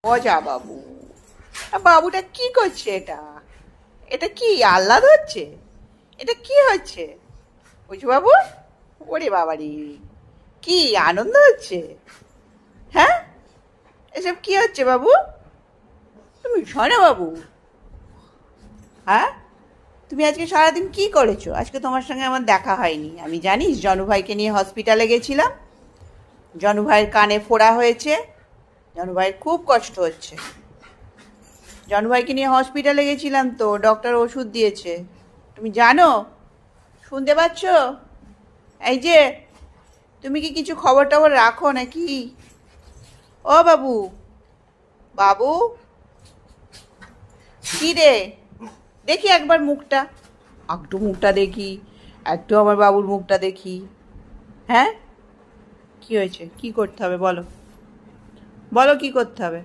মজা বাবু। বাবুটা কি করছে? এটা এটা কি আহ্লাদ হচ্ছে? এটা কি হচ্ছে বুঝু বাবু? ওরে বাবারি, কি আনন্দ হচ্ছে? হ্যাঁ, এসব কি হচ্ছে বাবু? তুমি শোনো বাবু। হ্যাঁ, তুমি আজকে সারাদিন কি করেছো? আজকে তোমার সঙ্গে আমার দেখা হয়নি। আমি জানিস জনু ভাইকে নিয়ে হসপিটালে গেছিলাম। জনু ভাইয়ের কানে ফোড়া হয়েছে। জনু ভাইয়ের খুব কষ্ট হচ্ছে। জনু ভাইকে নিয়ে হসপিটালে গেছিলাম, তো ডক্টর ওষুধ দিয়েছে। তুমি জানো? শুনতে পাচ্ছ? এই যে, তুমি কি কিছু খবর টবর রাখো নাকি? ও বাবু, বাবু, কি রে? দেখি একবার মুখটা, একটু মুখটা দেখি, একটু আমার বাবুর মুখটা দেখি। হ্যাঁ, কি হয়েছে? কি করতে হবে বলো, বলো কি করতে হবে?